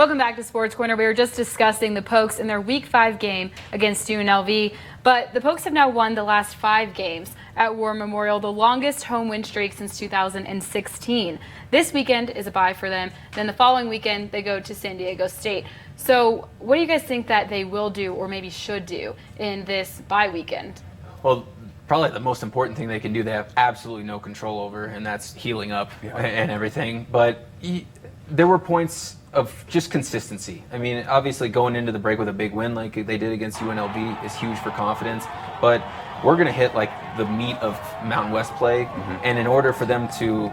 Welcome back to Sports Corner. We were just discussing the Pokes in their Week 5 game against UNLV, but the Pokes have now won the last 5 games at War Memorial, the longest home win streak since 2016. This weekend is a bye for them. Then the following weekend, they go to San Diego State. So what do you guys think that they will do or maybe should do in this bye weekend? Well, probably the most important thing they can do, they have absolutely no control over, and that's healing up and everything. But there were points of just consistency. I mean, obviously going into the break with a big win like they did against UNLV is huge for confidence, but we're going to hit like the meat of Mountain West play, and in order for them to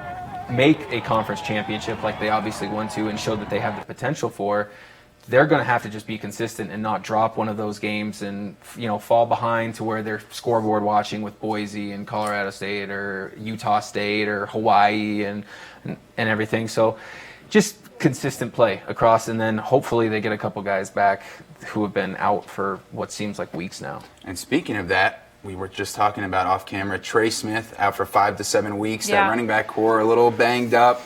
make a conference championship like they obviously want to and show that they have the potential for, they're going to have to just be consistent and not drop one of those games and, you know, fall behind to where they're scoreboard watching with Boise and Colorado State or Utah State or Hawaii and everything. So just consistent play across, and then hopefully they get a couple guys back who have been out for what seems like weeks now. And speaking of that, we were just talking about off camera, Trey Smith out for 5 to 7 weeks. That running back core a little banged up.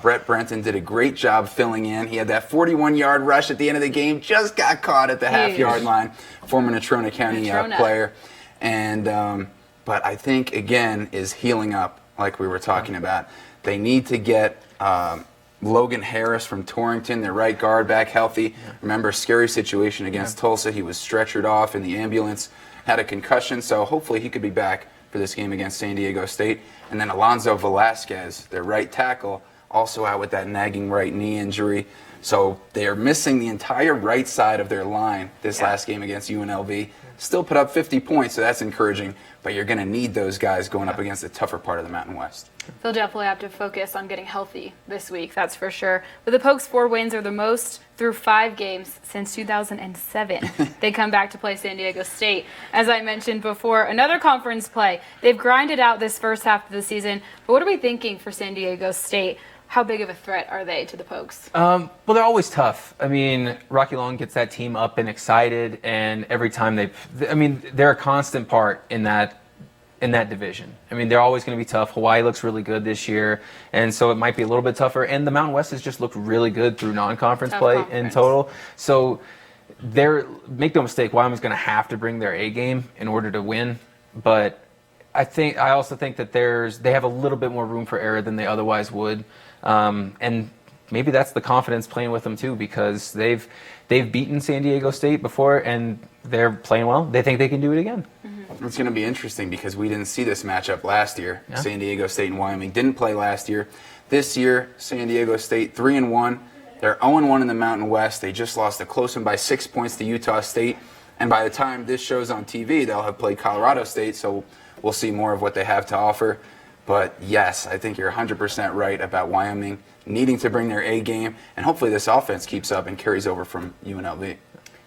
Brett Brenton did a great job filling in. He had that 41-yard rush at the end of the game, just got caught at the half-yard line. Former Natrona County player. And but I think, again, is healing up like we were talking about. They need to get Logan Harris from Torrington, their right guard, back healthy. Remember, scary situation against Tulsa. He was stretchered off in the ambulance, had a concussion, so hopefully he could be back for this game against San Diego State. And then Alonzo Velasquez, their right tackle, also out with that nagging right knee injury. So they are missing the entire right side of their line this last game against UNLV. Still put up 50 points, so that's encouraging. But you're going to need those guys going up against the tougher part of the Mountain West. They'll definitely have to focus on getting healthy this week, that's for sure. But the Pokes' 4 wins are the most through 5 games since 2007. They come back to play San Diego State. As I mentioned before, another conference play. They've grinded out this first half of the season. But what are we thinking for San Diego State? How big of a threat are they to the Pokes? Well, they're always tough. I mean, Rocky Long gets that team up and excited, and every time they're a constant part in that division. I mean, they're always going to be tough. Hawaii looks really good this year, and so it might be a little bit tougher. And the Mountain West has just looked really good through non-conference play in total. So make no mistake, Wyoming's going to have to bring their A game in order to win. But I also think that they have a little bit more room for error than they otherwise would. And maybe that's the confidence playing with them too, because they've beaten San Diego State before and they're playing well. They think they can do it again. It's going to be interesting because we didn't see this matchup last year. San Diego State and Wyoming didn't play last year. This year, San Diego State 3-1. They're 0-1 in the Mountain West. They just lost a close one by 6 points to Utah State. And by the time this show's on TV, they'll have played Colorado State, so we'll see more of what they have to offer. But yes, I think you're 100% right about Wyoming needing to bring their A game, and hopefully this offense keeps up and carries over from UNLV.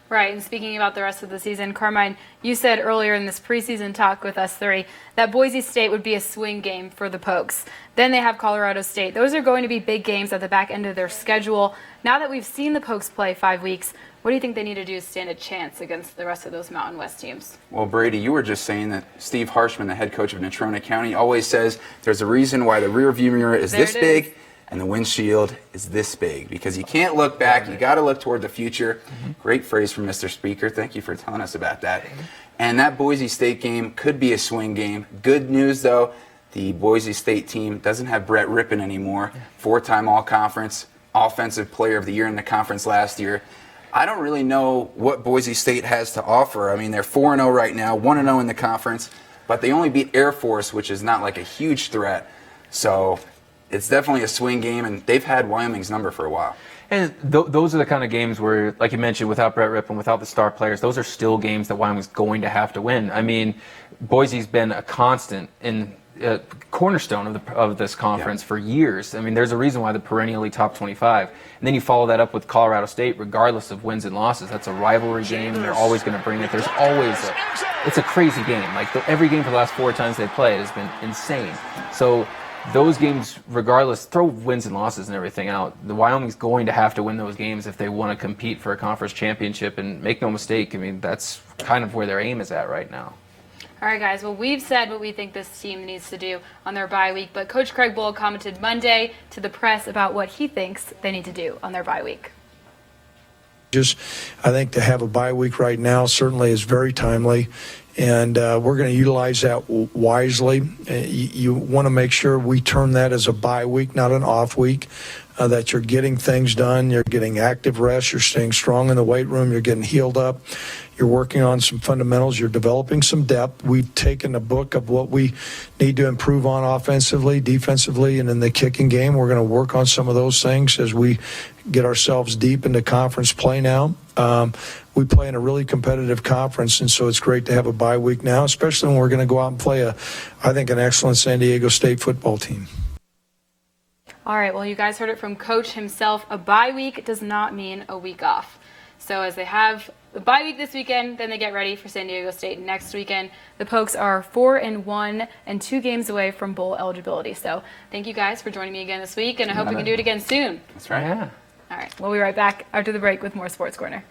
Right, and speaking about the rest of the season, Carmine, you said earlier in this preseason talk with us three that Boise State would be a swing game for the Pokes. Then they have Colorado State. Those are going to be big games at the back end of their schedule. Now that we've seen the Pokes play 5 weeks, what do you think they need to do to stand a chance against the rest of those Mountain West teams? Well, Brady, you were just saying that Steve Harshman, the head coach of Natrona County, always says there's a reason why the rear view mirror is this big and the windshield is this big, because you can't look back. You got to look toward the future. Great phrase from Mr. Speaker. Thank you for telling us about that. And that Boise State game could be a swing game. Good news, though, the Boise State team doesn't have Brett Rippon anymore, 4-time All-Conference, Offensive Player of the Year in the conference last year. I don't really know what Boise State has to offer. I mean, they're 4-0 right now, 1-0 in the conference, but they only beat Air Force, which is not like a huge threat. So it's definitely a swing game, and they've had Wyoming's number for a while. And those are the kind of games where, like you mentioned, without Brett Rippon, without the star players, those are still games that Wyoming's going to have to win. I mean, Boise's been a constant in cornerstone of this conference for years. I mean, there's a reason why they're perennially top 25. And then you follow that up with Colorado State, regardless of wins and losses. That's a rivalry game, and they're always going to bring it. There's always it's a crazy game. Like every game for the last 4 times they played has been insane. So those games, regardless, throw wins and losses and everything out. The Wyoming's going to have to win those games if they want to compete for a conference championship. And make no mistake, I mean, that's kind of where their aim is at right now. All right, guys. Well, we've said what we think this team needs to do on their bye week, but Coach Craig Bull commented Monday to the press about what he thinks they need to do on their bye week. I think to have a bye week right now certainly is very timely, and we're going to utilize that wisely. You want to make sure we turn that as a bye week, not an off week, that you're getting things done, you're getting active rest, you're staying strong in the weight room, you're getting healed up, you're working on some fundamentals, you're developing some depth. We've taken a book of what we need to improve on offensively, defensively, and in the kicking game. We're going to work on some of those things as we get ourselves deep into conference play now. We play in a really competitive conference, and so it's great to have a bye week now, especially when we're going to go out and play I think, an excellent San Diego State football team. All right, well, you guys heard it from Coach himself. A bye week does not mean a week off. So as they have the bye week this weekend, then they get ready for San Diego State next weekend. The Pokes are 4-1 and 2 games away from bowl eligibility. So thank you guys for joining me again this week, and I hope we can do it again soon. That's right. Yeah. All right, we'll be right back after the break with more Sports Corner.